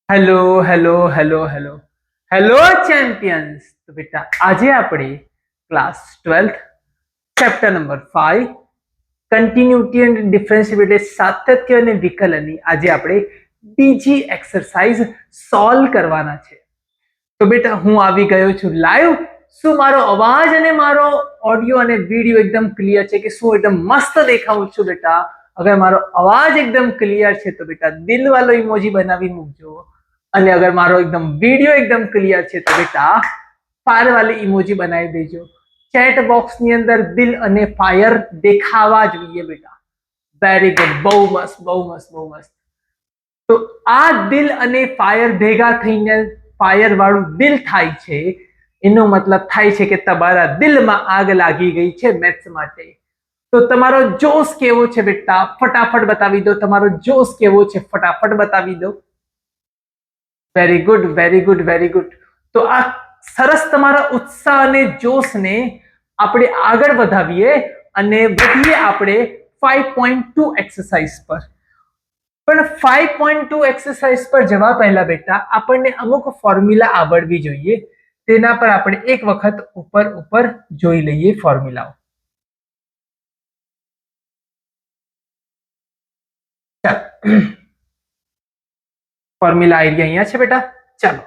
Hello hello hello hello hello champions. તો બેટા આજે આપણે class 12th chapter number 5 continuity and differentiability સાતત્ય અને વિકલનની આજે આપણે બીજી એક્સરસાઇઝ સોલ્વ કરવાના છે. તો બેટા હું આવી ગયો છું લાઈવ. શું મારો અવાજ અને મારો ઓડિયો અને વિડિયો એકદમ ક્લિયર છે કે શું એકદમ મસ્ત દેખાઉં છું બેટા? અગર મારો અવાજ એકદમ ક્લિયર છે તો બેટા દિલ વાળો ઇમોજી બનાવી મૂકજો, અને અગર મારો એકદમ વિડિયો એકદમ ક્લિયર છે તો બેટા ફાયર વાળી ઇમોજી બનાવી દેજો. ચેટ બોક્સ ની અંદર દિલ અને ફાયર દેખાવા જોઈએ બેટા. વેરી ગુડ, બહુ મસ્ત બહુ મસ્ત બહુ મસ્ત. તો આ દિલ અને ફાયર ભેગા થઈને ફાયર વાળું દિલ થાય છે. એનો મતલબ થાય છે કે તમારા દિલમાં આગ લાગી ગઈ છે મેથ્સ માટે. તો તમારો જોશ કેવો છે બેટા? ફટાફટ બતાવી દો. તમારો જોશ કેવો છે ફટાફટ બતાવી દો. Very good very good very good. તો આ સરસ તમારા ઉત્સાહ અને જોશને આપણે આગળ વધાવીએ અને વધીએ આપણે 5.2 એક્સરસાઇઝ પર. પણ 5.2 એક્સરસાઇઝ પર જવા પહેલા બેટા આપણને અમુક ફોર્મ્યુલા આવડવી જોઈએ. તેના પર આપણે એક વખત ઉપર જોઈ લઈએ ફોર્મ્યુલાઓ. ચાલો, ફોર્મ્યુલા આઈડિયા અહીંયા છે બેટા. ચાલો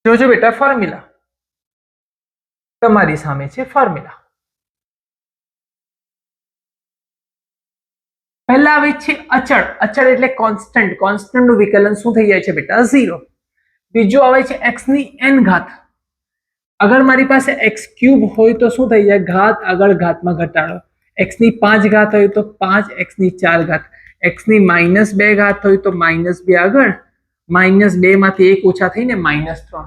જોજો બેટા, ફોર્મ્યુલા તમારી સામે છે. ફોર્મ્યુલા પહેલા આવે છે અચળ. અચળ એટલે કોન્સ્ટન્ટ. કોન્સ્ટન્ટ નું વિકલન શું થઈ જાય છે બેટા? 0. બીજું આવે છે x ની n ઘાત. અગર મારી પાસે x ક્યુબ હોય તો શું થઈ જાય? ઘાત આગળ ઘાતમાં ઘટાડો. x ની 5 ઘાત હોય તો 5, x ની 4 ઘાત. x ની -2 ઘાત હોય તો -2 આગળ, -2 માંથી 1 ઓછા થઈને -3.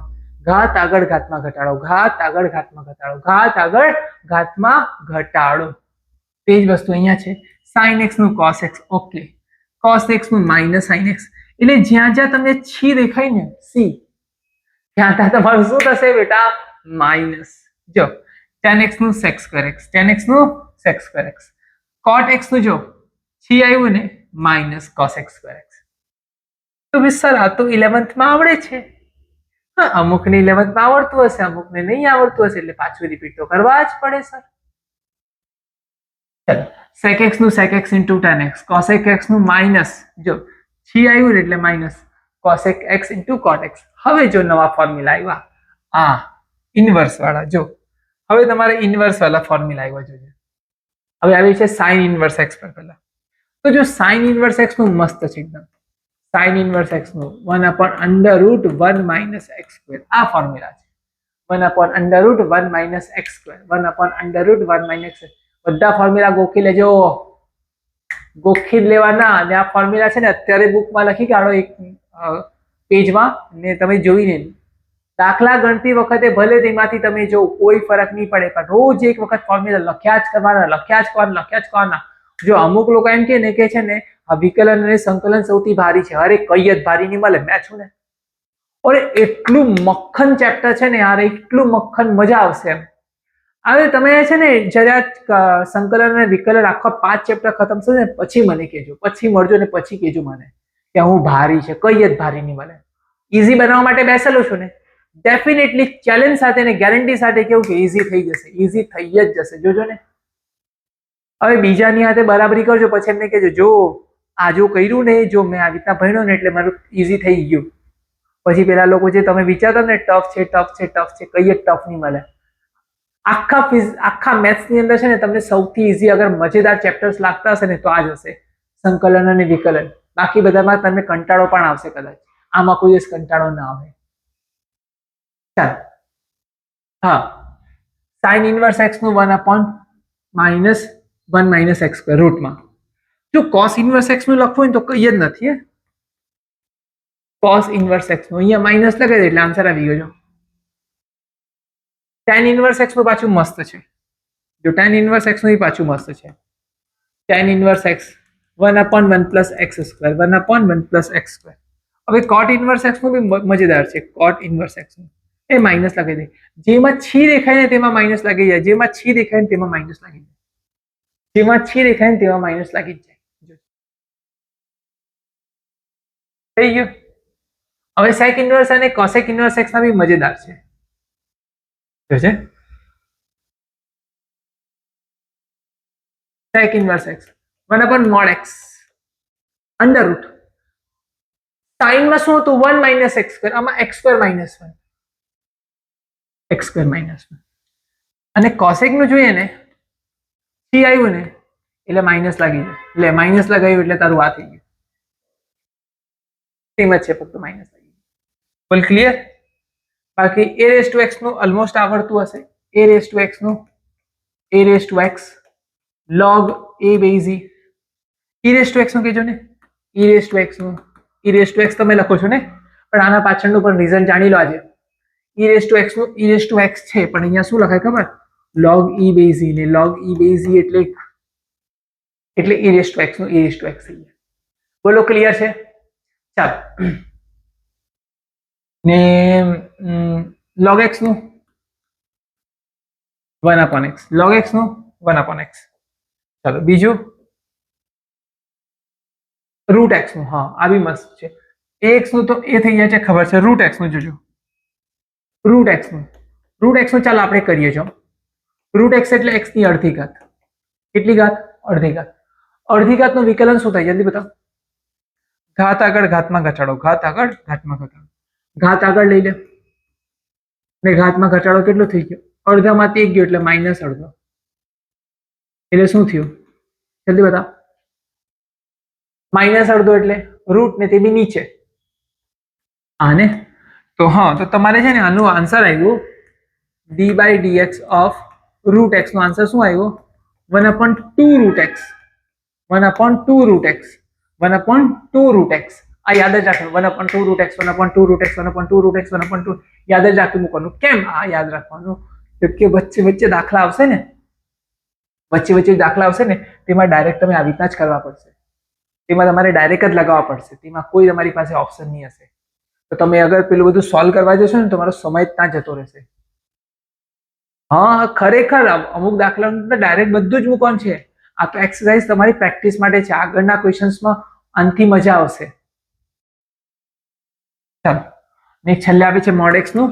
ઘાત આગળ ઘાતમાં ઘટાડો, ઘાત આગળ ઘાતમાં ઘટાડો, ઘાત આગળ ઘાતમાં ઘટાડો. તે જ વસ્તુ અહીંયા છે. sin x નું cos x. Okay, cos x નું -sin x. એટલે જ્યાં જ્યાં તમને છી દેખાય ને સી, ત્યાં ત્યાં તમારું શું થશે બેટા? માઇનસ. જો tan x નું sec square x, tan x નું sec square x. cot x નું જો છી આવ્યું ને, minus cos x square x. તો બી સર આ તો 11th માં આવડે છે. હા, અમુકને 11th માં આવડતું હશે, અમુકને નહીં આવડતું હશે, એટલે પાછું રિપીટ તો કરવા જ પડે સર. ચલો, sec x નું sec x into tan x, cosec x નું માઇનસ, જો છી આવ્યું ને એટલે minus cosec x into cot x. હવે જો નવા ફોર્મ્યુલા આવ્યા આ ઇન્વર્સ વાળા. જો હવે તમારે ઇન્વર્સ વાળા ફોર્મ્યુલા આવ્યા જોઈએ. હવે આવી છે sin ઇન્વર્સ x પર પહેલા. તો જો sin ઇન્વર્સ x નું મસ્ત છે એકદમ. sin ઇન્વર્સ x નું 1/√1 - x². આ ફોર્મ્યુલા છે. 1/√1 - x², 1/√1 - x². બધા ફોર્મ્યુલા ગોખી લેજો, ગોખી લેવાના. અને આ ફોર્મ્યુલા છે ને અત્યારે બુકમાં લખી કાઢો એક પેજમાં, ને તમે જોઈને દાખલા ગણતી વખતે ભલે તેમાંથી તમે જો કોઈ ફરક નહીં પડે, પણ રોજ એક વખત ફોર્મ્યુલા લખ્યા જ કરવાના, લખ્યા જ કરવાના, લખ્યા જ કરવાના. જો અમુક લોકો એમ કે ને કે છે ને આ વિકલન અને સંકલન સૌથી ભારી છે. અરે કઈ જ ભારી નહીં મળે, મેં છું ને. અરે એટલું મક્ખન ચેપ્ટર છે ને યાર, એટલું મક્ખન, મજા આવશે એમ. હવે તમે છે ને જરા સંકલન અને વિકલન આખા 5 ચેપ્ટર ખતમ થશે ને પછી મને કહેજો, પછી મળજો ને પછી કહેજો મને કે હું ભારી છે. કઈ જ ભારી નહીં મળે. ઈઝી બનાવવા માટે બેસેલો છું ને, ડેફિનેટલી ચેલેન્જ સાથે ને ગેરંટી સાથે કેવું કે ઈઝી થઈ જશે, ઈઝી થઈ જ જશે. જોજો ને. હવે બીજાની હાથે બરાબરી કરજો, પછી એમને કહેજો જો આ જો કર્યું ને, જો મેં આવી રીતના ભણ્યો ને એટલે મારું ઈઝી થઈ ગયું. પછી પેલા લોકો જે તમે વિચારતા ને ટફ છે ટફ છે ટફ છે, કઈ જ ટફ નહીં મળે. આખા મેથ્સ ની અંદર છે ને તમને સૌથી ઈઝી અગર મજેદાર ચેપ્ટર્સ લાગતા હશે ને તો આ જ હશે, સંકલન અને વિકલન. બાકી બધામાં તમને કંટાળો પણ આવશે કદાચ, આમાં કોઈ દિવસ કંટાળો ના આવે. ચાલો, હા, sin ઇન્વર્સ x નું 1/(-1 - x²) રૂટમાં. જો cos ઇન્વર્સ x નું લખવું હોય તો કઈ જ નથી. cos ઇન્વર્સ x નું અહીંયા માઇનસ લગાવી દે એટલે આન્સર આવી ગયો. tan ઇન્વર્સ x નું પાછું મસ્ત છે. જો tan ઇન્વર્સ x નું પાછું મસ્ત છે. tan inverse x 1/(1 + x²), 1/(1 + x²). હવે cot ઇન્વર્સ x નું બી મજેદાર છે. cot ઇન્વર્સ x નું એ માઇનસ લગાવી દે. જેમાં છી દેખાય ને તેમાં માઇનસ લાગી જાય, જેમાં છી દેખાય ને તેમાં માઇનસ લાગી જાય, જેમાં છી દેખાય ને તેમાં માઇનસ લાગી જાય. થઈ ગયું. હવે સેક ઇન્વર્સ અને કોસેક ઇન્વર્સ એક્સ ના બી મજેદાર છે. જોજે sec inverse x 1 mod x under root સાઇનમાં શું હતું 1 માઇનસ એક્સ સ્ક્વેર, આમાં x square minus 1 x square minus 1 અને કોસેક નું જોઈએ ને સી આવ્યું ને એટલે માઇનસ લાગી જાય, એટલે માઇનસ લગાવ્યું એટલે તારું આ થઈ ગયું. સેમ જ છે ફક્ત માઇનસ લાગી ગયું. બોલ ક્લિયર. બાકી એ રેસ ટુ એક્સ નું ઓલમોસ્ટ આવડતું હશે. એ રેસ ટુ એક્સ નું e raise to x log a base e raise to x નું કહેજો ને. e રેસ ટુ એક્સ નું e રેસ ટુ એક્સ તમે લખો છો ને, પણ આના પાછળનું પણ રીઝન જાણી લો આજે. e રેસ ટુ એક્સ નું e રેસ ટુ એક્સ છે, પણ અહીંયા શું લખાય ખબર? log e base e ને log e base e એટલે e રેસ ટુ એક્સ નું e રેસ ટુ એક્સ થઈ જાય. બોલો ક્લિયર છે? ચાલો ને log x નું 1/x, log x નું 1/x. ચાલો બીજું રૂટ એક્સ નું. હા આ બી મસ્ત છે. એક્સ નું તો એ થઈ જાય છે ખબર છે. રૂટ એક્સ નું જોજો. રૂટ એક્સ નું ચાલો આપણે કરીએ છો. રૂટ એક્સ એટલે એક્સ ની અડધી ઘાત. કેટલી ઘાત? અડધી ઘાત. અડધી ઘાત નું વિકલન શું થાય જલ્દી બતાવો. ઘાત આગળ ઘાતમાં ઘટાડો, ઘાત આગળ ઘાતમાં ઘટાડો. ઘાત આગળ લઈ લે ને ઘાતમાં ઘટાડો કેટલો થઈ ગયો? અડધામાંથી એક ગયો એટલે માઇનસ અડધો. એટલે શું થયું જલ્દી બતાવો. માઇનસ અડધો એટલે રૂટ ને તે બી નીચે. આને તો હા, તો તમારે છે ને આનું આન્સર આવ્યું d/dx ઓફ રૂટ એક્સ નો આન્સર શું આવ્યો? 1/2 root x 1/2 root x 1/2 root x. આ યાદ જ રાખવાનું 1/2 root x 1/2 root x 1/2 root x 1/2 યાદ જ રાખી મૂકવાનું. કેમ આ યાદ રાખવાનું? કે વચ્ચે વચ્ચે દાખલા આવશે ને, તેમાં ડાયરેક્ટ તમે આવી રીતના જ કરવા પડશે. તેમાં તમારે ડાયરેક્ટ જ લગાવવા પડશે. તેમાં કોઈ તમારી પાસે ઓપ્શન નહીં હશે. તો તમે અગર પેલું બધું સોલ્વ કરવા જશો ને તમારો સમય ત્યાં જતો રહેશે. હા ખરેખર અમુક દાખલાનું તો ડાયરેક્ટ બધું જ મૂકવાનું છે. આ તો એક્સરસાઇઝ તમારી પ્રેક્ટિસ માટે છે. આગળના ક્વેશ્ચન્સમાં આનથી મજા આવશે. ચાલો ને છેલ્લે આવે છે મોડ એક્સ નું.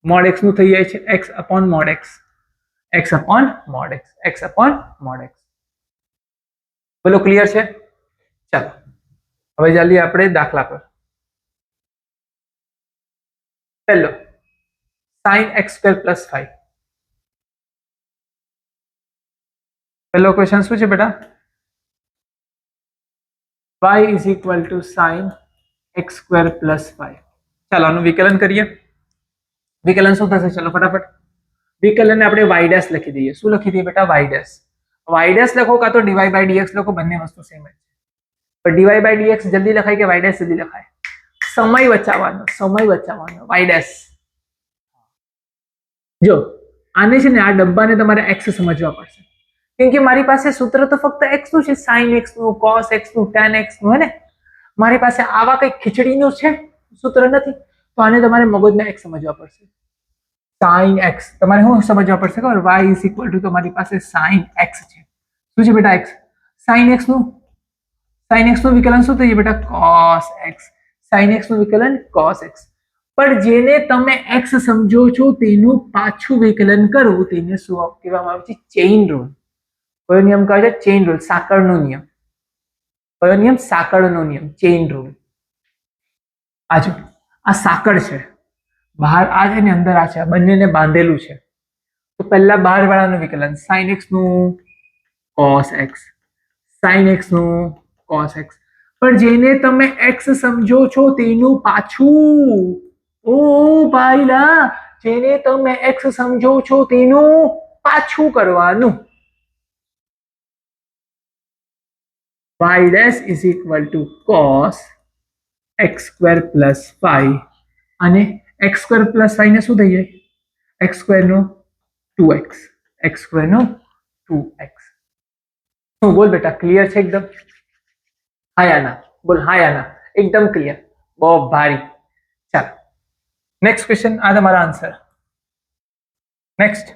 મોડ એક્સ નું થઈ જાય છે x upon mode x, x upon mode x, x upon mode x. બોલો ક્લિયર છે? ચાલો હવે જલ્દી આપણે દાખલા પર. પહેલો sin x² + 5. પહેલો ક્વેશ્ચન શું છે બેટા? y is equal to sin x² + 5. ચાલો આનું વિકલન કરીએ. વિકલન શું થશે? ચલો ફટાફટ વિકલનને આપણે y' લખી દઈએ. શું લખી દઈએ બેટા? y' લખો કાં તો dy/dx લખો, બંને વસ્તુ સેમ જ છે. પણ dy/dx જલ્દી લખાય કે y' જલ્દી લખાય? સમય બચાવવાનો y'. જો આને છે ને આ ડબ્બાને તમારે x સમજવા પડશે. કેમ કે મારી પાસે સૂત્ર તો ફક્ત x નું છે, sin x નું, cos x નું, tan x નું, હે ને? મારી પાસે આવા કઈ ખીચડીનું છે સૂત્ર નથી. તો આને તમારે મગજમાં x સમજવા પડશે. sin x તમારે શું સમજવા પડશે ખબર? y is equal to તમારી પાસે sin x છે. શું છે બેટા? x. sin x નું વિકલન શું થઈ જાય બેટા? cos x. sin x નું વિકલન cos x. પણ જેને તમે x સમજો છો તેનું પાછું વિકલન કરો તેને શું કહેવામાં આવે છે? Chain rule. કયો નિયમ કહે છે? Chain rule. સાંકળનો નિયમ. કયો નિયમ? સાંકળનો નિયમ, ચેઇન રૂલ. આજો આ સાંકળ છે, બહાર આ છે ને અંદર આ છે, આ બંનેને બાંધેલું છે. તો પહેલા બહાર વાળાનું વિકલન sin x નું cos x, sin x નું cos x. પણ જેને તમે x સમજો છો તેનું પાછું, ઓ ભાઈલા, જેને તમે x સમજો છો તેનું પાછું કરવાનું. y' is equal to cos x² + 5 અને x² + 5 ને શું થઈ જાય? x² નો 2x, x² નો 2x. શું બોલ બેટા? ક્લિયર છે એકદમ? હા યા ના? બોલ હા યા ના? એકદમ ક્લિયર. બહુ ભારી. ચાલો નેક્સ્ટ ક્વેશ્ચન. આ તમારા answer. Next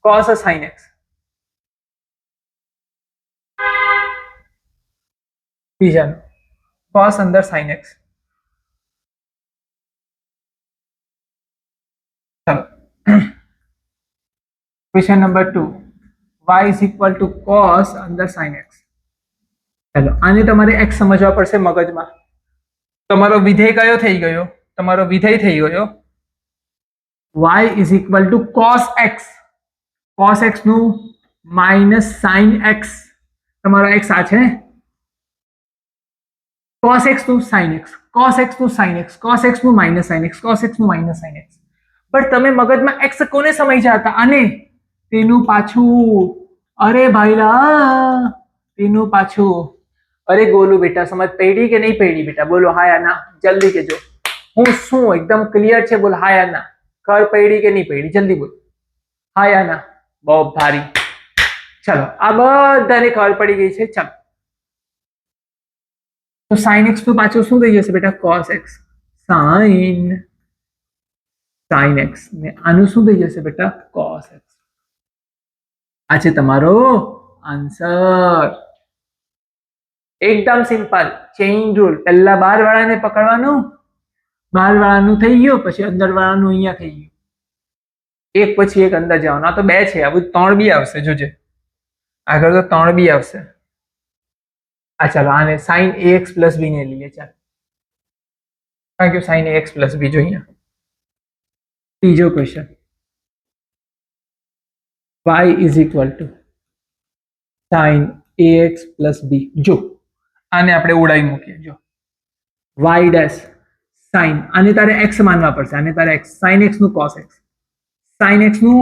cos sin x. બીજાનું cos અંદર sin x. ચલો question number 2 y is equal to cos અંદર sin x. ચલો આને તમારે x સમજવા પડશે મગજમાં. તમારો વિધેય કયો થઈ ગયો? તમારો વિધેય થઈ ગયો y is equal to cos x. cos x નું minus sin x. તમારો x આ છે cos x નું sin x, cos x નું sin x, cos x નું minus sin x, cos x નું minus sin x. પણ તમે મગજમાં x કોને સમજ્યા હતા? આને. તેનું પાછું. અરે ભાઈલા તેનું પાછું. અરે ગોલુ બેટા સમજ પડી કે નહીં પડી બેટા? બોલો હા યા ના, જલ્દી કહેજો. હું શું એકદમ ક્લિયર છે? બોલ હા યા ના. ખબર પડી કે નહીં પડી? જલ્દી બોલ હા યા ના. બહુ ભારી. ચલો આ બધાને ખબર પડી ગઈ છે. ચલો તો sin x નું પાછું શું થઈ જશે બેટા? cos x. sin x ને આનું શું થઈ જશે બેટા? cos x. આ છે તમારો આન્સર. એકદમ સિમ્પલ. Chain rule. પહેલા બહાર વાળાને પકડવાનું, બહાર વાળાનું થઈ ગયું, પછી અંદર વાળાનું અહીંયા થઈ ગયું. એક પછી એક અંદર જવાનું. આ તો બે છે, આ બધું 3 બી આવશે. જોજે આગળ તો 3 બી આવશે. આ ચાલો આને sin ax plus b ને લઈએ. ચાલો કારણ કે sin ax plus b જોઈએ. ત્રીજો question y is equal to sin ax plus b. જો આને આપણે ઉડાવી મૂકીએ. જો y dash sin, આને તારે x માનવા પડશે. આને તારે x, sin x નું cos x, sin x નું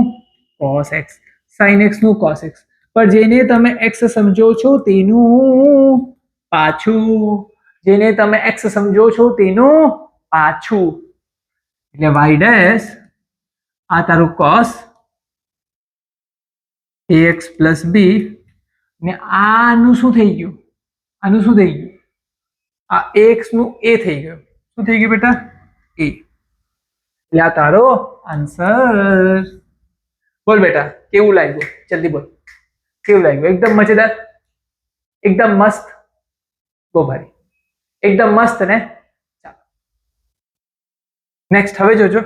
cos x, sin x નું cos x. પણ જેને તમે x સમજો છો તેનું પાછું, જેને તમે x સમજો છો તેનું પાછું. એટલે y dash આ તારું cos ax plus b ને આનું શું થઈ ગયું? આનું શું થઈ ગયું? આ ax નું a થઈ ગયું. શું થઈ ગયું બેટા? a. એટલે આ તારો આન્સર. બોલ બેટા કેવું લાગ્યું? જલ્દી બોલ કેવું લાગ્યું? એકદમ મજેદાર, એકદમ મસ્ત, બહુ ભારી, એકદમ મસ્ત ને. ચાલો નેક્સ્ટ હવે જોજો.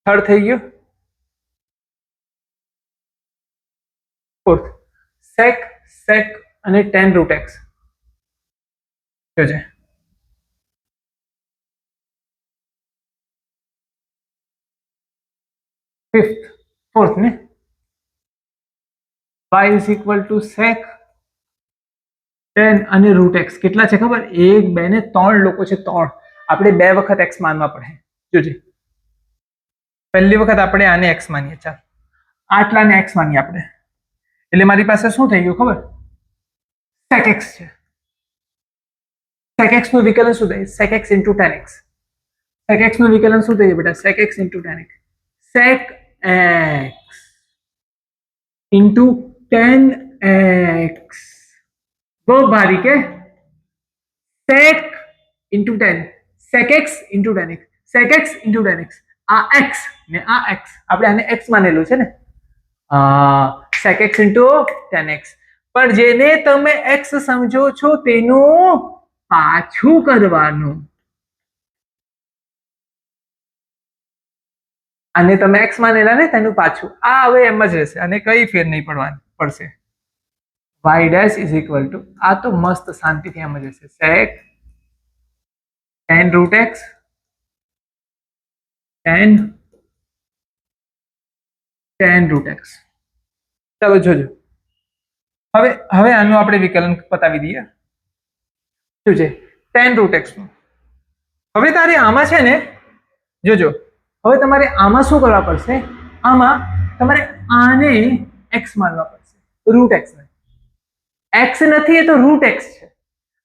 થર્ડ થઈ ગયું. ફોર્થ sec અને tan root x. જોજે ફિફ્થ ફોર્થ ને y is equal to sec tan અને root x. કેટલા છે ખબર? 1 2 ને 3 લોકો છે. 3. આપણે 2 વખત x માનવા પડે. જોજે પહેલી વખત આપણે આને x માનીએ. ચાલ આટલાને x માનીએ આપણે. એટલે મારી પાસે શું થઈ ગયું ખબર? sec x છે. sec x નું વિકલન શું થાય? sec x into tan x. sec x નું વિકલન શું થાય બેટા? sec x into tan x. sec x into tan x. બહુ ભારી કે? sec into tan, sec x into tan x, sec x into tan x. આ x ને આ x આપણે આને x માનેલું છે ને. sec x into tan x. પણ જેને તમે x સમજો છો તેનું પાછું કરવાનું. આને તમે x માનેલા ને તેનું પાછું. આ હવે એમ જ રહેશે. આને કઈ ફેર નહીં પડશે. y dash is equal to, આ તો મસ્ત શાંતિથી એમ જ રહેશે. sec tan root x tan root x. ચાલો જોજો. હવે આનું આપણે વિકલન પતાવી દઈએ. શું છે? tan root x નું. હવે તારે આમાં છે ને જોજો. હવે તમારે આમાં શું કરવા પડશે? આમાં તમારે આને x માનવા પડશે. રૂટ x ને. x નથી એ તો રૂટ x છે.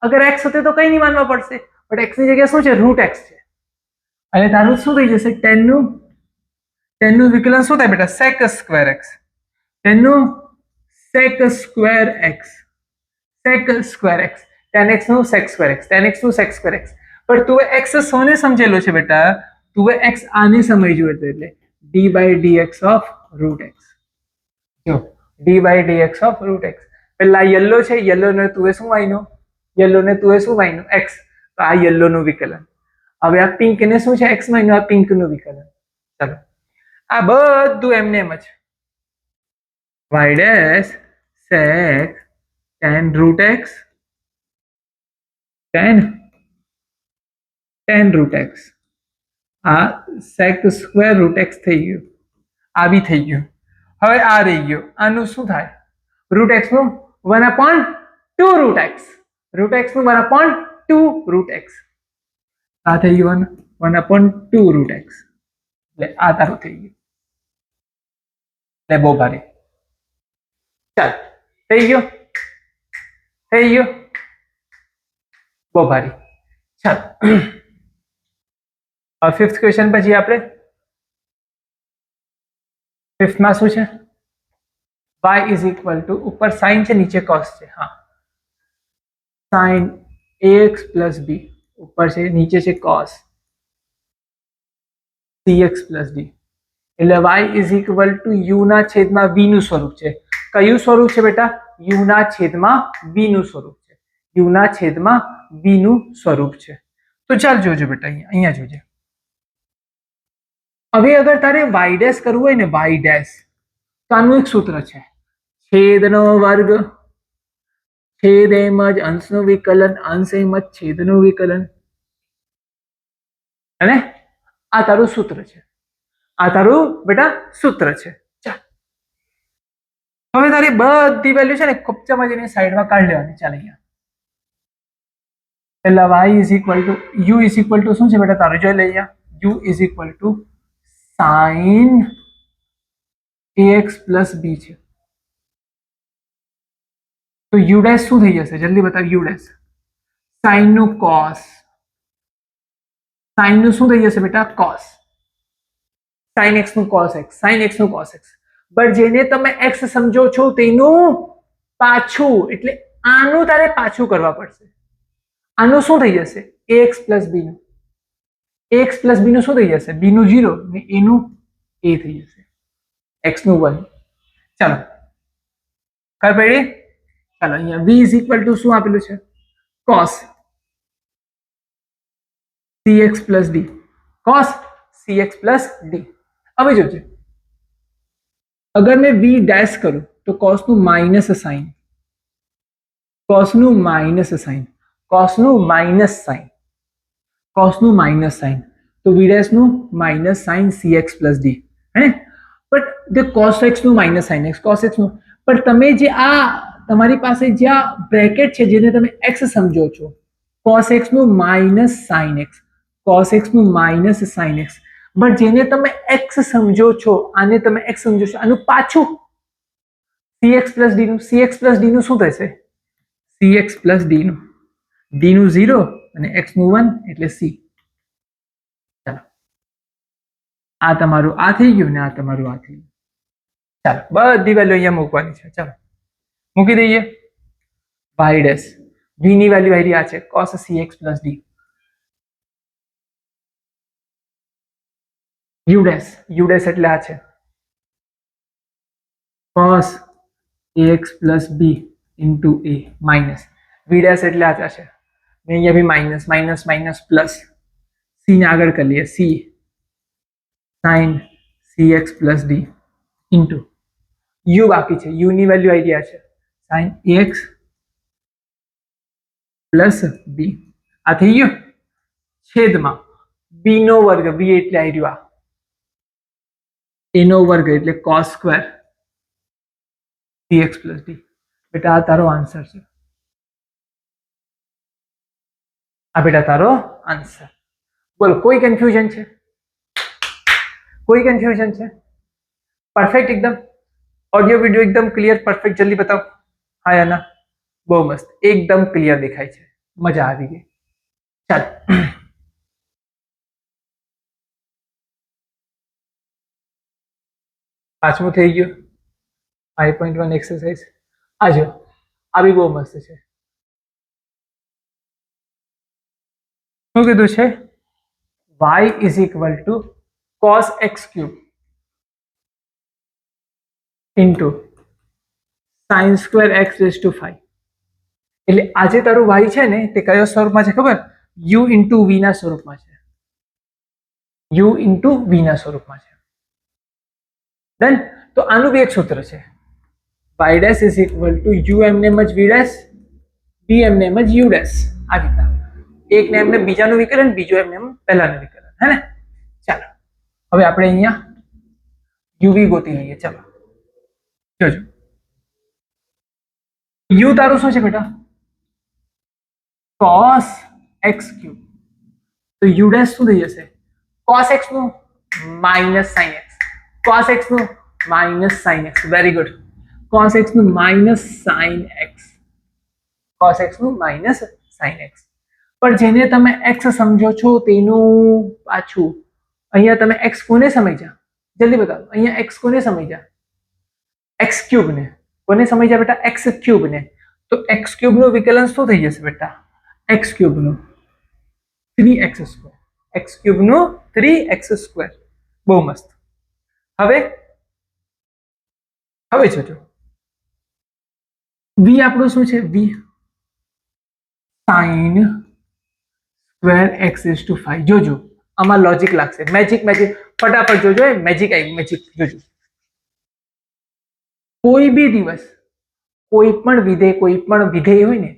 અગર x હોતે તો કઈ નહીં માનવા પડશે. બટ x ની જગ્યાએ શું છે? રૂટ x છે. અને તારું શું થઈ જશે? tan નું વિકલન શું થાય બેટા? sec square x. tan નું sec square x, sec square x. tan x નું sec square x, tan x નું sec square x. પણ તું x સોને સમજેલો છે બેટા? તું x આને સમજ્યું હતું. એટલે d by dx of root x. જો d by dx of root x. પેલા યલો છે, યલો ને તું શું માન્યો? યલો ને 2s શું y નું x, તો આ યલો નું વિકલન. હવે આ પિંક ને શું છે x y નું, આ પિંક નું વિકલન. ચાલો આ બધું એમને એમ જ y dash sec tan root x tan root x, આ sec square root x થઈ ગયું, આ બી થઈ ગયું. હવે આ રહી ગયું, આનું શું થાય રૂટ x નું 1/2 રૂટ x, રૂટ x નું 1/2 રૂટ x, આ થઈ ગયું 1/2 રૂટ x, એટલે આ તારું થઈ ગયું. એટલે બહુ ભારે. ચાલ થઈ ગયો, થઈ ગયો, બહુ ભારે. ચાલ ફિફ્થ ક્વેશ્ચન પછી આપણે ફિફ્થમાં શું છે, y ઇઝ ઇક્વલ ટુ, ઉપર સાઇન છે નીચે કોસ છે, હા સાઇન ax પ્લસ b, ઉપર છે નીચે છે કોસ cx પ્લસ d, એટલે y is equal to u ના છેદમાં v નું સ્વરૂપ છે. કયું સ્વરૂપ છે બેટા, u ના છેદમાં v નું સ્વરૂપ છે, u ના છેદમાં v નું સ્વરૂપ છે. તો ચાલ જોજો બેટા, અહીંયા જોજે. હવે અગર તારે y ડેશ કરવું હોય ને, y ડેશ, તો આનું એક સૂત્ર છે, છેદનો વર્ગ છેદ એમ જ અંશનું વિકલન, અંશ એમ જ છેદનું વિકલન, અને આ તારું સૂત્ર છે, આ તારું બેટા સૂત્ર છે. ચાલ હવે તારી બધી વેલ્યુ છે ને કપચામાં જઈને સાઈડમાં કાઢી લેવાની. ચાલ અહીંયા પહેલા y is equal to u is equal to શું છે બેટા, તારું જોઈ લે અહીંયા, u is equal to sine ax plus b છે, તો u ડેશ શું થઈ જશે જલ્દી બતાવ, u ડેશ સાઇન નું કોસ, સાઇન નું શું થઈ જશે બેટા કોસ, સાઇન એક્સ નું કોસ એક્સ, સાઇન એક્સ નું કોસ એક્સ, બટ જેને તમે એક્સ સમજો છો તેનું પાછું, એટલે આનું તારે પાછું કરવા પડશે. આનું શું થઈ જશે ax પ્લસ b નું, ax પ્લસ b નું શું થઈ જશે, b નું 0 ને a નું a થઈ જશે, x નું 1. ચાલો કર પડી. ચાલો અહીંયા v ઇઝ ઇક્વલ ટુ શું આપેલું છે, cos cx plus d, cos cx plus d. હવે જોજો, અગર મેં v ડેશ કરું તો cos નું માઇનસ સાઇન, cos નું માઇનસ સાઇન, cos નું માઇનસ સાઇન, cos નું માઇનસ સાઇન, તો v ડેશ નું minus sign cx plus d, હે બટ the cos x નું minus sign x, cos x નું, પણ તમે જે આ તમારી પાસે જે આ બ્રેકેટ છે જેને તમે x સમજો છો, cos x નું minus sign x, cos x નું માઇનસ સાઇન x, બટ જેને તમે x સમજો છો, આને તમે x સમજો છો, આનું પાછું cx પ્લસ d નું, cx પ્લસ d નું શું થશે, cx પ્લસ d નું, d નું 0 અને x નું 1 એટલે c. ચાલો આ તમારું આ થઈ ગયું ને આ તમારું આ થઈ ગયું. ચાલો બધી વેલ્યુ અહીંયા મૂકવાની છે. ચાલો મૂકી દઈએ. y ડેશ v ની વેલ્યુ આવી આ છે cos cx plus d, u dash એટલે આ છે cos ax plus b into a, minus v dash એટલે આ છે ને અહીંયા b minus minus minus plus, c ને આગળ કરી લઈએ, c sin cx plus d into u બાકી છે, u ની વેલ્યુ આવી ગયા છે sin ax પ્લસ b, આ થઈ ગયું છેદમાં b નો વર્ગ, b એટલે આવી રહ્યું આ, a નો વર્ગ એટલે cos square cx plus d. બેટા આ તારો આન્સર છે, આ બેટા તારો આન્સર. બોલો કોઈ કન્ફ્યુઝન છે, કોઈ કન્ફ્યુઝન છે, પરફેક્ટ એકદમ, ઓડિયો વિડિયો એકદમ ક્લિયર પરફેક્ટ, જલ્દી બતાવો હા યા ના, બહુ મસ્ત એકદમ ક્લિયર દેખાય છે, મજા આવી ગઈ. ચાલ પાંચમું થઈ ગયું 5.1 એક્સરસાઇઝ, આજો આ બી બહુ મસ્ત છે. શું કીધું છે, y is equal to cos x cube into sin square x raise to 5, એટલે આજે તારું y છે ને તે કયો સ્વરૂપમાં છે ખબર? u ઇન્ટુ v ના સ્વરૂપમાં છે. u ઇન્ટુ v ના સ્વરૂપમાં છે. ડન. તો આનું બી એક સૂત્ર છે, y dash is equal to u એમને એમ જ v ડેશ, v એમને એમ જ u ડેશ. આ રીતના એક ને એમને બીજાનું વિકલન, બીજો એમને એમ પહેલાનું વિકલન, હે ને? ચાલો હવે આપણે અહીંયા uv ગોતી લઈએ. ચાલો જોજો, u તારું શું છે બેટા? cos x cube. તો u ડેશ શું થઈ જશે? cos x નું minus sin x, cos x નું minus sin x. Very good. cos x નું minus sin x, cos x નું માઇનસ sin x. પણ જેને તમે x સમજો છો તેનું પાછું અહીંયા તમે x કોને સમજ્યા? જલ્દી બતાવો, અહીંયા x કોને સમજ્યા? x ક્યુબ ને. કોને સમજ્યા બેટા? x ક્યુબ ને. તો x ક્યુબ નું વિકલન શું થઈ જશે બેટા? x ક્યુબ નું 3x સ્ક્વેર, x ક્યુબ નું 3x સ્ક્વેર. બહુ મસ્ત. હવે જોજો v આપણું શું છે? v sin square x is to 5. જોજો આમાં લોજિક લાગશે, મેજિક. ફટાફટ જોજો, મેજિક આવી, મેજિક જોજો. કોઈ બી દિવસ કોઈ પણ વિધેય હોય ને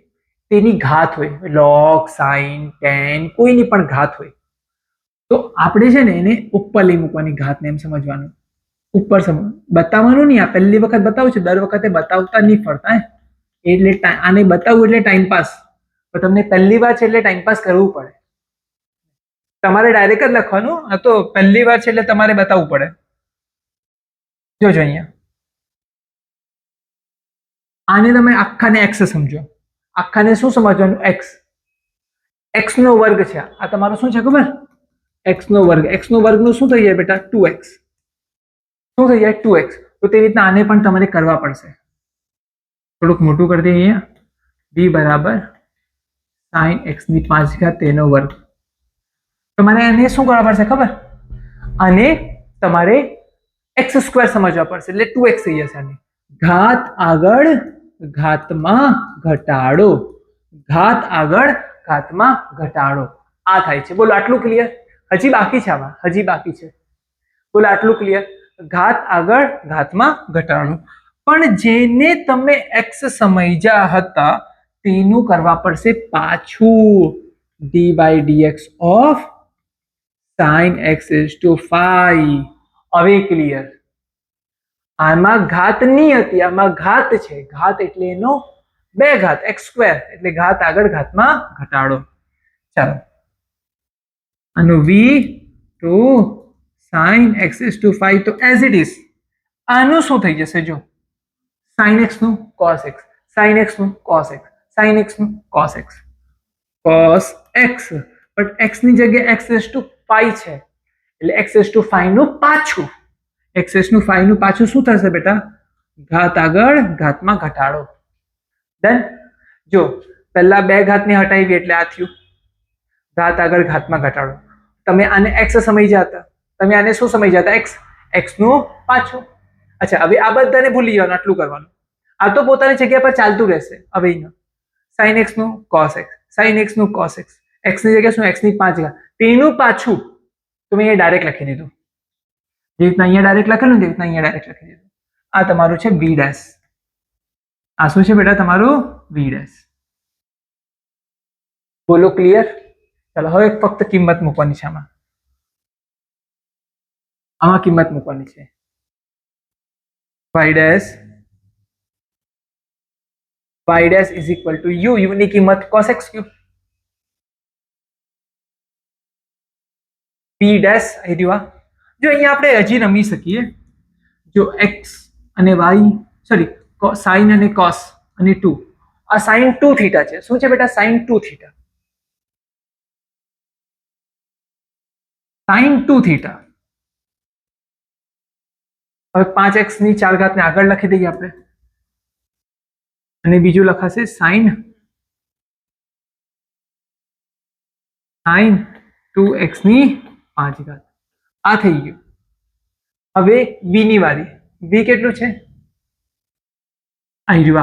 તેની ઘાત હોય, log, sin, tan, કોઈની પણ ઘાત હોય તો આપણે છે ને એને ઉપર લઈ મૂકવાની, ઘાતને એમ સમજવાનું, ઉપર બતાવવાનું નહીં. આ પહેલી વખત બતાવું છું, દર વખતે બતાવતા નહીં ફરતા. એટલે આને બતાવવું એટલે ટાઈમ પાસ, તો તમને પહેલી વાર છે એટલે ટાઈમ પાસ કરવું પડે. તમારે ડાયરેક્ટ જ લખવાનું, આ તો પહેલી વાર છે એટલે તમારે બતાવવું પડે. જોજો અહીંયા આને તમે આખાને x સમજો. આખાને શું સમજવાનું? x નો વર્ગ છે. આ તમારો શું છે ખબર? x નો વર્ગ. x નો વર્ગ નું શું થઈ જાય બેટા? 2x. શું થઈ જાય? 2x. તો તે રીતના આને પણ તમારે કરવા પડશે. થોડુંક મોટું કરી દઈએ અહીંયા. b બરાબર sin x ની 5 ઘાત તેનો વર્ગ. તમારે આને શું કરવા પડશે ખબર? આને તમારે x સ્ક્વેર સમજવા પડશે, એટલે 2x થઈ જશે. આને ઘાત આગળ ઘાતમાં ઘટાડો, ઘાત આગળ ઘાતમાં ઘટાડો, આ થાય છે. બોલો આટલું ક્લિયર? હજી બાકી છે, આમાં હજી બાકી છે. બોલો આટલું ક્લિયર? ઘાત આગળ ઘાતમાં ઘટાડો. પણ જેને તમે x સમજ્યા હતા તેનું કરવા પડશે પાછું. d by dx of sin x is to 5. હવે ક્લિયર? આમાં ઘાત નહીં હતી, આમાં ઘાત છે. ઘાત એટલે એનો બે ઘાત, x સ્ક્વેર, એટલે ઘાત આગળ ઘાતમાં ઘટાડો. ચાલો આનું v to sin x is to 5, તો એઝ ઇટ ઇઝ આનું શું થઈ જશે? જો sin x નું cos x, sin x નું cos x, sin x નું cos x, cos x. But x ની જગ્યાએ x is to 5 છે, એટલે x is to 5 નું પાછું. x નું 5 નું પાછું શું થશે બેટા? ઘાત આગળ ઘાતમાં ઘટાડો. ડન. જો પહેલા બે ઘાતને હટાવી એટલે આ થયું, ઘાત આગળ ઘાતમાં ઘટાડો. તમે આને x સમજ્યા હતા, તમે આને શું સમજ્યા હતા? x નું પાછું. અચ્છા, હવે આ બધાને ભૂલી જવાનું, આટલું કરવાનું. આ તો પોતાની જગ્યા પર ચાલતું રહેશે. હવે અહીંયા sin x નું cos x, sin x નું cos x, x ની જગ્યાએ શું? x ની 5 ઘાત, તેનું પાછું. તો મેં ડાયરેક્ટ લખી દીધું, જે રીતના અહીંયા ડાયરેક્ટ લખેલું તે રીતના અહીંયા ડાયરેક્ટ લખી દીધું. આ તમારું છે v ડેશ. આ શું છે બેટા? તમારું v ડેશ. બોલો ક્લિયર? ચાલો હવે ફક્ત કિંમત મૂકવાની છે. આમાં કિંમત મૂકવાની છે. y dash is equal to u ની કિંમત cos x cube. p dash અહીં રહ્યું. જો અહીંયા આપણે હજી રમી શકીએ. જો x અને y, સોરી sin અને cos અને 2, આ sin 2 થીટા છે. શું છે બેટા? sin 2 theta, sin 2 theta. હવે 5x ની 4 ઘાત ને આગળ લખી દઈએ આપણે, અને બીજું લખાશે sin 2x ની 5 ઘાત. આ થઈ ગયું. હવે v ની વારી. v કેટલું છે? અહીં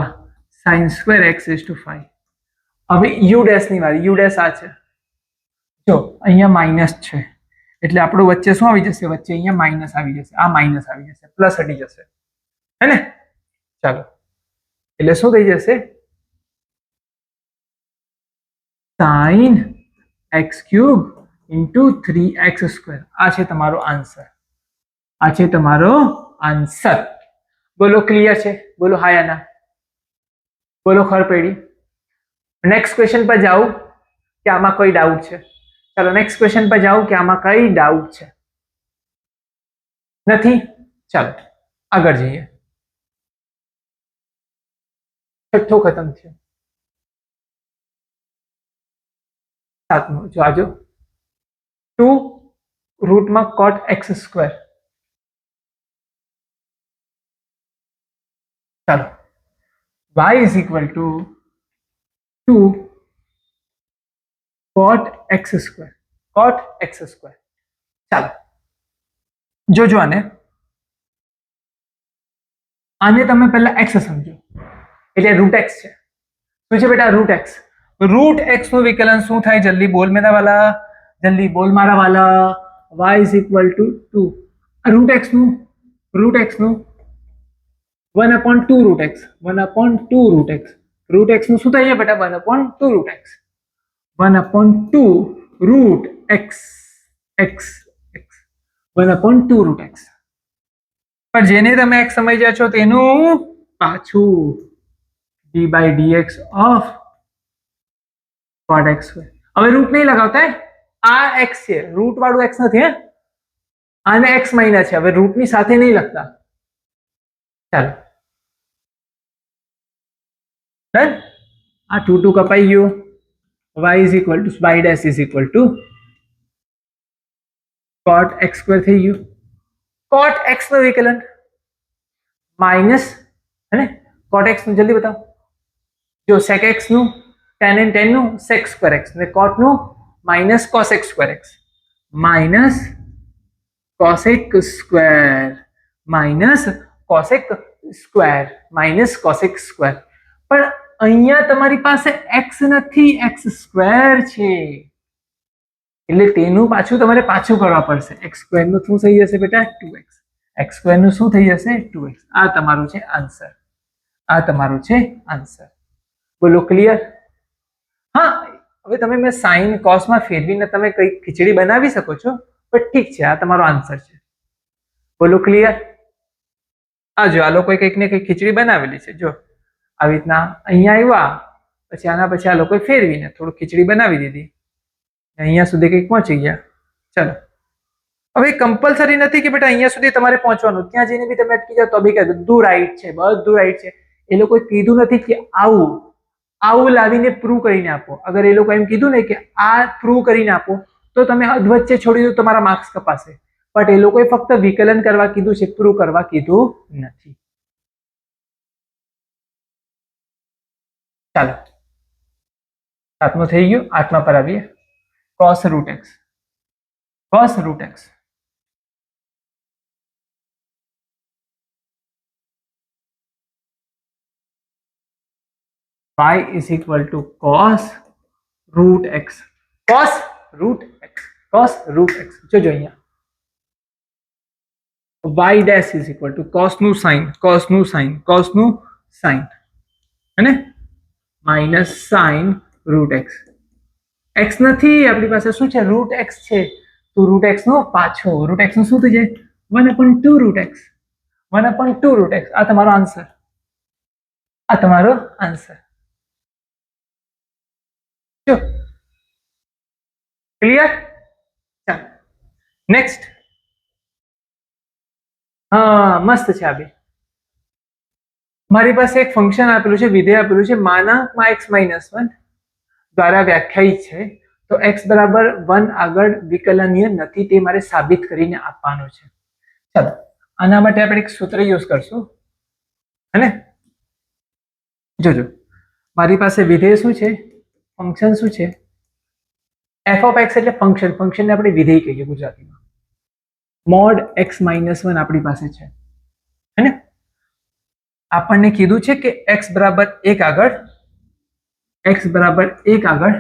sin square x is to 5. હવે યુ ડેશ ની વારી, યુ ડેશ આ છે, જો અહીંયા માઇનસ છે એટલે આપણું વચ્ચે શું આવી જશે, વચ્ચે અહીંયા માઇનસ આવી જશે, આ માઇનસ આવી જશે, પ્લસ હટી જશે, હે ને? ચાલો, એટલે શું થઈ જશે, sine x cube into 3x². આ છે તમારો આન્સર, આ છે તમારો આન્સર. બોલો ક્લિયર છે? બોલો હા યા ના, બોલો ખબર પડી? નેક્સ્ટ ક્વેશ્ચન પર જાઉં કે આમાં કોઈ ડાઉટ છે? ચાલો નેક્સ્ટ ક્વેશ્ચન પર જાઉં કે આમાં કઈ ડાઉટ છે? નથી? ચાલો આગળ જઈએ. છઠ્ઠો ખતમ થયો, સાતમો જો આજો, 2 રૂટમાં cot x². ચાલો y is equal to 2 cot x², cot x². ચાલો જોજો આને તમે પહેલા x સમજો, એટલે રૂટ x છે. શું છે બેટા? Route x. રૂટ x નું વિકલન શું થાય? જલ્દી બોલ મેરા વાલા, જલ્દી બોલ મારા વાલા. y is equal to 2, root x નું 1/2 root x, 1/2 root x. Root x નું શું થાય બેટા? 1/2 root x, 1/2 root x, x, x, 1/2 root x. પણ જેને તમે x સમજ્યા છો તેનું પાછું d/dx ઓફ cot x². હવે રૂટ નહીં લગાવતા, આ x છે, રૂટ વાળું x નથી, હે આને x માઇનસ છે, હવે રૂટ ની સાથે નહીં લખતા. ચાલો ડન. આ 2 કપાઈ ગયું, y is equal to y dash is equal to cot x² થઈ ગયું. cot x નું વિકલન માઇનસ, હે ને? cot x નું જલ્દી બતાવો. જો sec x નું tan and tan નું sec²x ને cot નું minus cosec²x, minus cosec², minus cosec², minus cosec². પણ અહીંયા તમારી પાસે x નથી, x² છે, એટલે તેનું પાછું તમારે પાછું કરવા પડશે. x² નું શું થઈ જશે બેટા? 2x. x² નું શું થઈ જશે? 2x. આ તમારું છે આન્સર, આ તમારું છે આન્સર. બોલો ક્લિયર? હા, હવે તમે મેં સાઇન કોસમાં ફેરવીને તમે કઈ ખીચડી બનાવી શકો છો, પણ ઠીક છે, આ તમારો આન્સર છે. બોલો ક્લિયર? આ જો આ લોકોએ કંઈક ને કંઈક ખીચડી બનાવેલી છે, જો આવી રીતના અહીંયા આવ્યા, પછી આના પછી આ લોકોએ ફેરવીને થોડું ખીચડી બનાવી દીધી, અહીંયા સુધી કંઈક પહોંચી ગયા. ચાલો, હવે કમ્પલસરી નથી કે બેટા અહીંયા સુધી તમારે પહોંચવાનું, ત્યાં જઈને બી તમે અટકી જાઓ તો બી બધું રાઈટ છે, બધું રાઈટ છે. એ લોકોએ કીધું નથી કે આવું લાવીને પ્રૂવ કરીને આપો. અગર એ લોકો એમ કીધું ને કે આ પ્રૂવ કરીને આપો તો તમે અધવચ્ચે છોડી દો, તમારા માર્ક્સ કપાશે. બટ એ લોકોએ ફક્ત વિકલન કરવા કીધું છે, પ્રૂવ કરવા કીધું નથી. ચાલો સાતમું થઈ ગયું, આઠમા પર આવીએ. cos root x, cos root x. y is equal to cos root x, cos root x, cos root x. જોજો અહીંયા y dash is equal to cos નું sin, cos નું sin, cos નું sin, है ने? Minus sin root x. x નથી આપણી પાસે, શું છે? root x છે, તો root x નો પાછો, root x નું શું થઈ જાય? 1/2 root x, 1/2 root x. આ તમારો આન્સર, આ તમારો આન્સર. જો ક્લિયર? ચાલો નેક્સ્ટ. હા મસ્ત છે આ બી. મારી પાસે એક ફંક્શન આપેલું છે, વિધેય આપેલું છે, માનાંકમાં x - 1 દ્વારા વ્યાખ્યાયિત છે, તો x બરાબર 1 આગળ વિકલનીય નથી, તે મારે સાબિત કરીને આપવાનું છે. ચાલો આના માટે આપણે એક સૂત્ર યુઝ કરશું, હે ને? જોજો મારી પાસે વિધેય શું છે, ફંક્શન શું છે? f of x એટલે ફંક્શન, ફંક્શનને આપણે વિધેય કહીએ ગુજરાતીમાં. મોડ x - 1 આપણી પાસે છે, હે ને? આપણને કીધું છે કે x બરાબર 1 આગળ x બરાબર 1 આગળ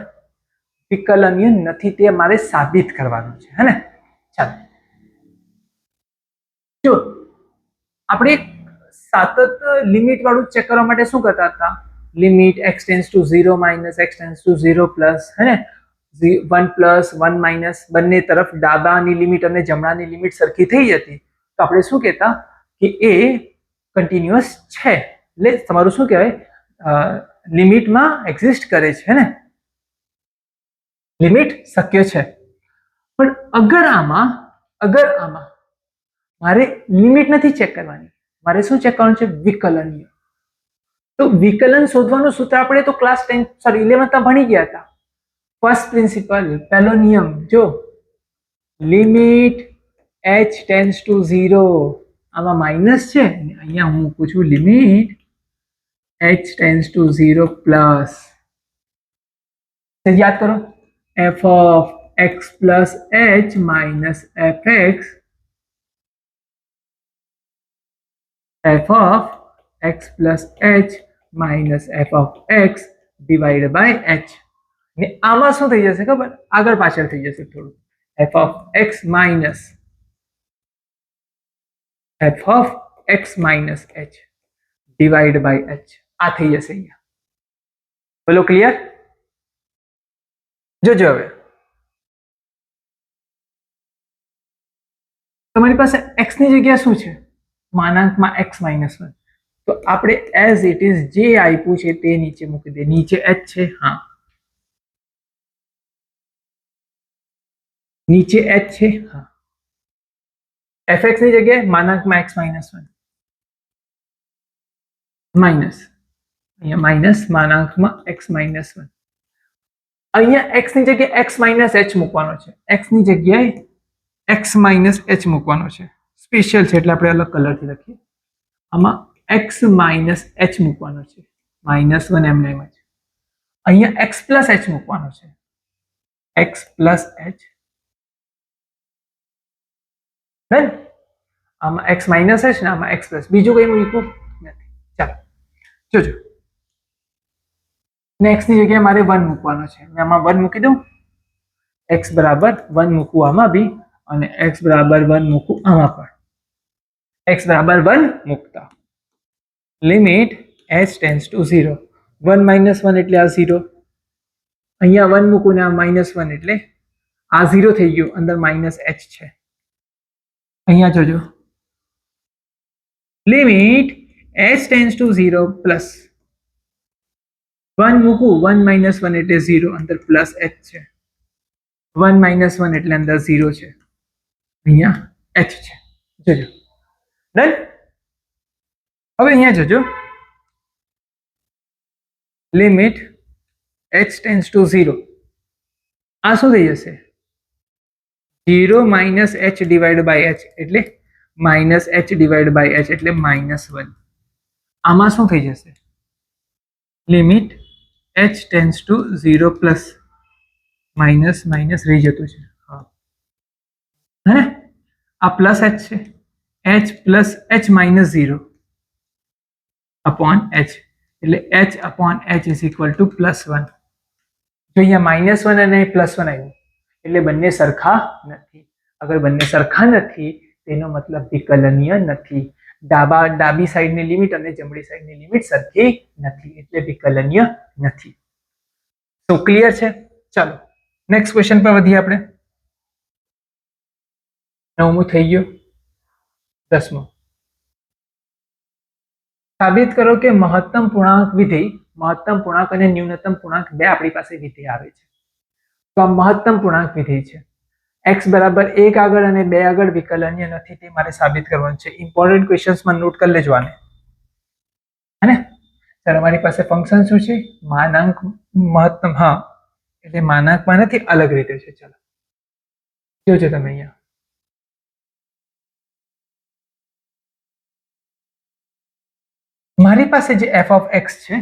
વિકલનીય નથી તે મારે સાબિત કરવાનું છે, હે ને? ચાલો જો આપણે સાતત્ય લિમિટ વાળું ચેક કરવા માટે શું કરતા હતા? Limit x tends to 0 minus x tends to 0 plus, હે ને? 1 પ્લસ 1 માઇનસ બંને તરફ ડાબાની લિમિટ અને જમણાની લિમિટ સરખી થઈ જતી તો આપણે શું કહેતા કે એ કન્ટિન્યુઅસ છે, એટલે તમારું શું કહેવાય, લિમિટમાં એક્ઝિસ્ટ કરે છે, હે ને? લિમિટ શક્ય છે. પણ અગર આમાં મારે લિમિટ નથી ચેક કરવાની, મારે શું ચેક કરવાનું છે? વિકલનીય. તો વિકલન શોધવાનું સૂત્ર આપણે તો ક્લાસ 11 માં ભણી ગયા હતા. ફર્સ્ટ પ્રિન્સિપલ, પહેલો નિયમ જો, લિમિટ h ટેન્ડ્સ ટુ 0, આમાં માઇનસ છે અહીંયા હું મૂકું છું limit h tends to 0 plus, યાદ કરો f of x plus h minus fx, f of x plus h minus f of x divided by h. ને આમાં શું થઈ જશે ખબર? આગળ પાછળ થઈ જશે થોડું. f of x minus h divided by h આ થઈ જશે અહીંયા. બોલો ક્લિયર? જોજો હવે તમારી પાસે x ની જગ્યા શું છે? માનાંકમાં x minus 1. તો આપણે એઝ ઇટ ઇઝ જે આપ્યું છે તે નીચે મૂકી દે. નીચે h છે, હા નીચે h છે, હા. fx ની જગ્યાએ માનાંકમાં x minus 1 માઇનસ, અહીંયા માઇનસ માનાંકમાં x minus 1. અહીંયા x ની જગ્યાએ x minus h મૂકવાનો છે. x ની જગ્યાએ x minus h મૂકવાનો છે. સ્પેશિયલ છે એટલે આપણે અલગ કલરથી લખીએ. આમાં x minus h મૂકવાનો છે. -1 એમને એમ જ. અહીંયા x plus h મૂકવાનો છે. x plus h, right? આમાં x minus h ને આમાં x plus, બીજું કઈ મૂક્યું નથી. ચાલો જોજો. ને x ની જગ્યાએ મારે 1 મૂકવાનો છે. મેં આમાં 1 મૂકી દઉં. x બરાબર 1 મૂકું આમાં બી અને x બરાબર 1 મૂકું આમાં પણ. x બરાબર 1 મૂકતા limit h tends to 0, 1 minus 1 એટલે આ 0, અહીંયા 1 મૂકું ને આ -1 એટલે આ 0 થઈ ગયું, અંદર માઇનસ h છે. અહીંયા જોજો limit h tends to 0 plus 1 મૂકું, 1 minus 1 એટલે 0, અંદર પ્લસ h છે. 1 minus 1 એટલે અંદર 0 છે, અહીંયા h છે. જોજો ડન. હવે અહીંયા જોજો લિમિટ h ટેન્ડ્સ ટુ 0, આ શું થઈ જશે? 0 minus h divided by h એટલે minus h divided by h એટલે -1. આમાં શું થઈ જશે? Limit h tends to 0 plus minus minus રહી જતું છે, હા હે, આ પ્લસ h છે, h plus h minus 0 upon h એટલે h upon h is equal to +1. જો અહીંયા -1 અને +1 આવ્યું એટલે બંને સરખા નથી. અગર બંને સરખા નથી તેનો મતલબ વિકલનીય નથી. ડાબી સાઈડની લિમિટ અને જમણી સાઈડની લિમિટ સરખી નથી એટલે વિકલનીય નથી. તો ક્લિયર છે? ચાલો નેક્સ્ટ ક્વેશ્ચન પર વધીએ આપણે. 9મું થઈ ગયું. 10મું, સાબિત કરો કે મહત્તમ પૂર્ણાંક વિધેય, મહત્તમ પૂર્ણાંક અને ન્યૂનતમ પૂર્ણાંક બે આપણી પાસે વિધેય આવે છે. તો આ મહત્તમ પૂર્ણાંક વિધેય છે. x બરાબર 1 આગળ અને 2 આગળ વિકલનીય નથી તે મારે સાબિત કરવાનું છે. ઇમ્પોર્ટન્ટ ક્વેશ્ચન્સમાં નોટ કરી લેજો આને, હે ને? સર અમારી પાસે ફંક્શન શું છે? માનાંક મહત્તમ, હા એટલે માનાંકમાં નથી, અલગ રીતે છે. ચાલો જોજો તમે અહીંયા મારી પાસે જે f of x છે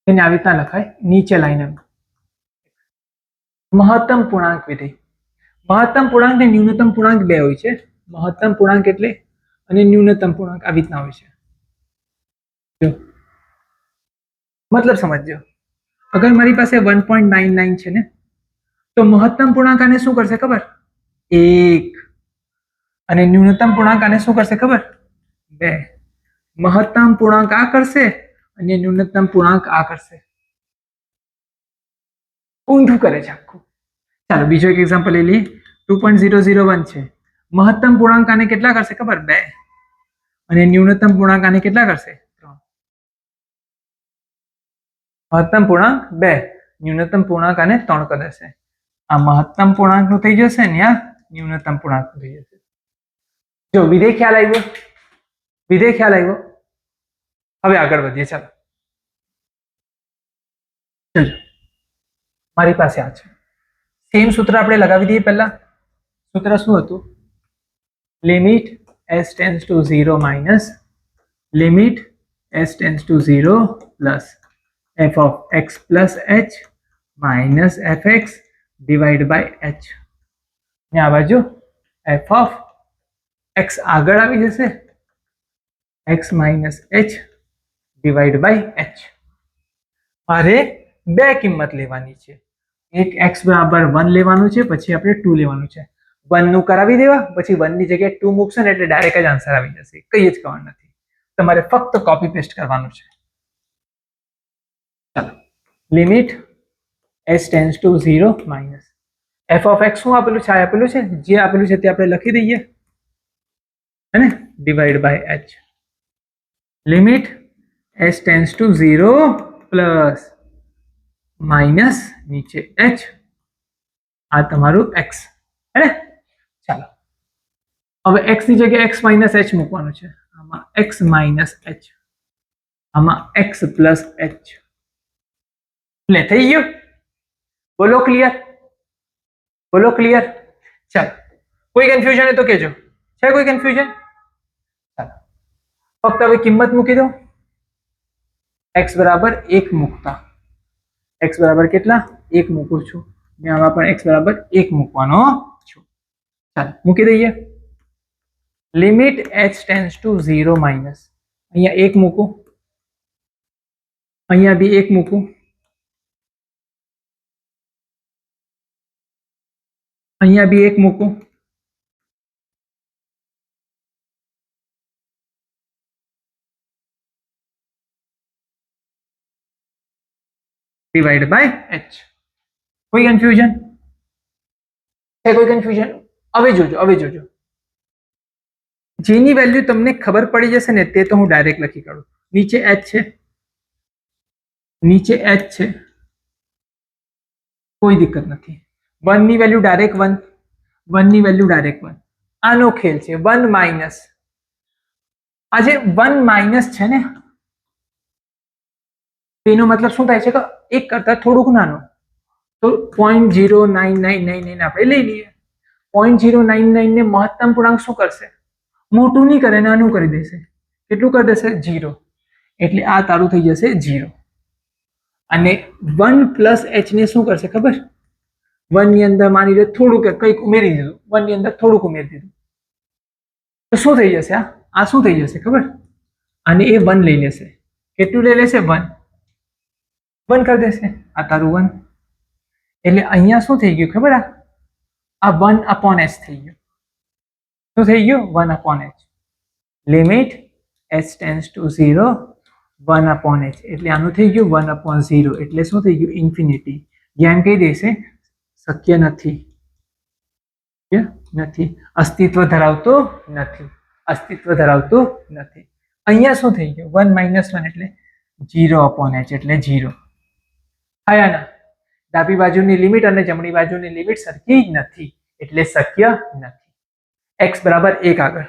એને આવી રીતના લખાય, નીચે લાઈન એમ મહત્તમ પૂર્ણાંક વિધેય. મહત્તમ પૂર્ણાંક ને ન્યૂનતમ પૂર્ણાંક બે હોય છે. મહત્તમ પૂર્ણાંક એટલે અને ન્યૂનતમ પૂર્ણાંક આવી રીતના હોય છે. જો મતલબ સમજો, અગર મારી પાસે 1.99 છે ને, તો મહત્તમ પૂર્ણાંક આને શું કરશે ખબર? 1. અને ન્યૂનતમ પૂર્ણાંક આને શું કરશે ખબર? 2. મહત્તમ પૂર્ણાંક આ કરશે અને ન્યૂનતમ પૂર્ણાંક આ કરશે. ઊંધું કરે છે આખું. ચાલો બીજો એક એક્ઝામ્પલ લઈ લઈએ. 2.001 છે. મહત્તમ પૂર્ણાંક આને કેટલા કરશે ખબર? 2. અને ન્યૂનતમ પૂર્ણાંક આને કેટલા કરશે? 3. મહત્તમ પૂર્ણાંક 2, ન્યૂનતમ પૂર્ણાંક આને 3 કરી દેશે. આ મહત્તમ પૂર્ણાંક નું થઈ જશે ને આ ન્યૂનતમ પૂર્ણાંક નું થઈ જશે. જો વિધેય ખ્યાલ આવ્યો? વિધેય ખ્યાલ આવ્યો? હવે આગળ વધીએ. ચાલો ચલો, મારી પાસે આ છે. સેમ સૂત્ર આપણે લગાવી દઈએ. પહેલા સૂત્ર શું હતું? Limit s tends to 0 minus limit s tends to 0 plus f of x plus h minus fx divided by h. ને આ બાજુ f of x આગળ આવી જશે, x minus h divided by h. મારે બે કિંમત લેવાની છે. એક x બરાબર 1 લેવાનું છે, પછી આપણે 2 લેવાનું છે. 1 નું કરાવી દેવા, પછી 1 ની જગ્યાએ 2 મૂકશો ને એટલે ડાયરેક્ટ જ આન્સર આવી જશે. કઈ જ કરવાનું નથી, તમારે ફક્ત કોપી પેસ્ટ કરવાનું છે. ચાલો, limit s tends to 0 minus f of x શું આપેલું છે? આ આપેલું છે, જે આપેલું છે તે આપણે લખી દઈએ હે ને, divide by h. Limit s tends to 0 plus minus નીચે h, આ તમારું x હે ને. ચાલો, હવે x ની જગ્યાએ x માઇનસ h મૂકવાનું છે. આમાં x માઇનસ h, આમાં x પ્લસ h. એટલે થઈ ગયું? બોલો ક્લિયર? બોલો ક્લિયર? ચાલો, કોઈ કન્ફ્યુઝન હોય તો કહેજો. છે કોઈ કન્ફ્યુઝન? ચાલો, ફક્ત હવે કિંમત મૂકી દો. x બરાબર 1 મૂકતા, x બરાબર કેટલા? 1 મૂકું છું, ને આમાં પણ x બરાબર 1 મૂકવાનો છું. ચાલો મૂકી દઈએ. Limit h tends to 0 minus, અહીંયા 1 મૂકું, અહીંયા બી 1 મૂકું, અહીંયા બી 1 મૂકું, ડિવાઇડ બાય h. કોઈ કન્ફ્યુઝન છે? કોઈ કન્ફ્યુઝન? હવે જોજો, હવે જોજો. જેની વેલ્યુ તમને ખબર પડી જશે ને તે તો હું ડાયરેક્ટ લખી કાઢું. નીચે h છે, નીચે h છે, કોઈ દિક્કત નથી. 1 ની વેલ્યુ ડાયરેક્ટ 1, 1 ની વેલ્યુ ડાયરેક્ટ 1. આનો ખેલ છે 1 માઇનસ. આ જે 1 માઇનસ છે ને, તેનો મતલબ શું થાય છે કે એક કરતા થોડુંક નાનું. તો 0.0999 આપણે લઈ લઈએ. 0.099 ને મહત્તમ પૂર્ણાંક શું કરશે? મોટું નહીં કરે, નાનું કરી દેશે. કેટલું કરી દેશે? 0. એટલે આ તારું થઈ જશે 0. અને 1 પ્લસ h ને શું કરશે ખબર? 1 ની અંદર માની લો થોડુંક કંઈક ઉમેરી દીધું, 1 ની અંદર થોડુંક ઉમેરી દીધું, તો શું થઈ જશે? આ શું થઈ જશે ખબર? અને એ 1 લઈ લેશે. કેટલું લઈ લેશે? 1. 1 કરી દેશે. આ તારું 1. એટલે અહીંયા શું થઈ ગયું ખબર? આ 1 upon h થઈ ગયું. શું થઈ ગયું? 1 upon h. Limit h tends to 0 1 upon h, એટલે આનું થઈ ગયું 1 upon 0. એટલે શું થઈ ગયું? ઇન્ફિનિટી. જ્યાં કહી દેશે શક્ય નથી, નથી, અસ્તિત્વ ધરાવતો નથી, અસ્તિત્વ ધરાવતો નથી. અહીંયા શું થઈ ગયું? 1 minus 1 એટલે 0 upon h, એટલે 0. આયા ના, ડાબી બાજુની લિમિટ અને જમણી બાજુની લિમિટ સરખી જ નથી, એટલે શક્ય નથી. x બરાબર 1 આગળ,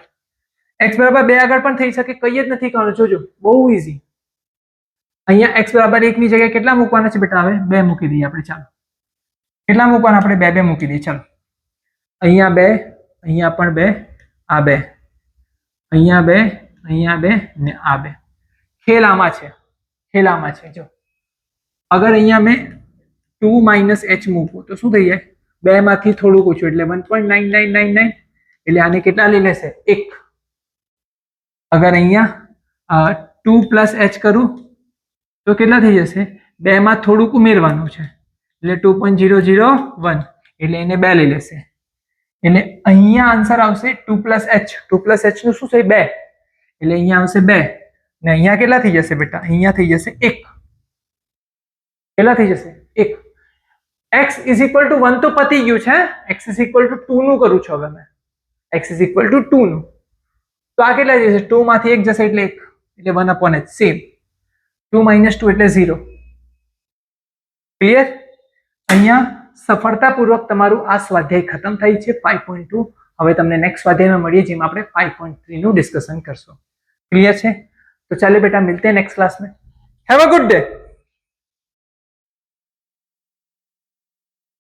x બરાબર 2 આગળ પણ થઈ શકે, કઈ જ નથી કરવાનું. જોજો, બહુ ઈઝી. અહીંયા x બરાબર 1 ની જગ્યાએ કેટલા મૂકવાના છે બેટા? હવે 2 મૂકી દઈએ આપણે. ચાલો, કેટલા મૂકવાના? આપણે 2 મૂકી દઈએ. ચાલો, અહીંયા 2, અહીંયા પણ 2, આ 2, અહીંયા 2, અહીંયા 2 ને આ 2. ખેલ આમાં છે, ખેલ આમાં છે. જો અગર અહીંયા મેં 2 minus h મૂકું તો શું થઈ જાય? 2 માંથી થોડુંક ઓછું એટલે 1.9999, એટલે આને કેટલા લઈ લેશે? 1. અગર અહીંયા 2 પ્લસ એચ કરું તો કેટલા થઈ જશે? 2 માં થોડુંક ઉમેરવાનું છે એટલે 2.001 એટલે એને 2 લઈ લેશે એટલે અહીંયા આન્સર આવશે 2 પ્લસ એચ. 2 પ્લસ એચ નું શું થાય? 2 એટલે અહીંયા આવશે 2 ને અહીંયા કેટલા થઈ જશે બેટા? અહીંયા થઈ જશે 1. કેટલા થઈ જશે? 1. x ઇઝ ઇક્વલ ટુ 1 તો પતી ગયું છે. x ઇઝ ઇક્વલ ટુ 2 નું કરું છું હવે મેં. x ઇઝ ઇક્વલ ટુ 2 નું તો આ કેટલા જશે? 2 માંથી 1 જશે એટલે 1 એટલે 1 upon h સેમ. 2 minus 2 એટલે 0. ક્લિયર? અહીંયા સફળતાપૂર્વક તમારું આ સ્વાધ્યાય ખતમ થઈ છે 5.2. હવે તમને નેક્સ્ટ સ્વાધ્યાયમાં મળીએ જેમાં આપણે 5.3 નું ડિસ્કશન કરશું. ક્લિયર છે? तो चलिए बेटा मिलते हैं नेक्स्ट क्लास में. Have a good day.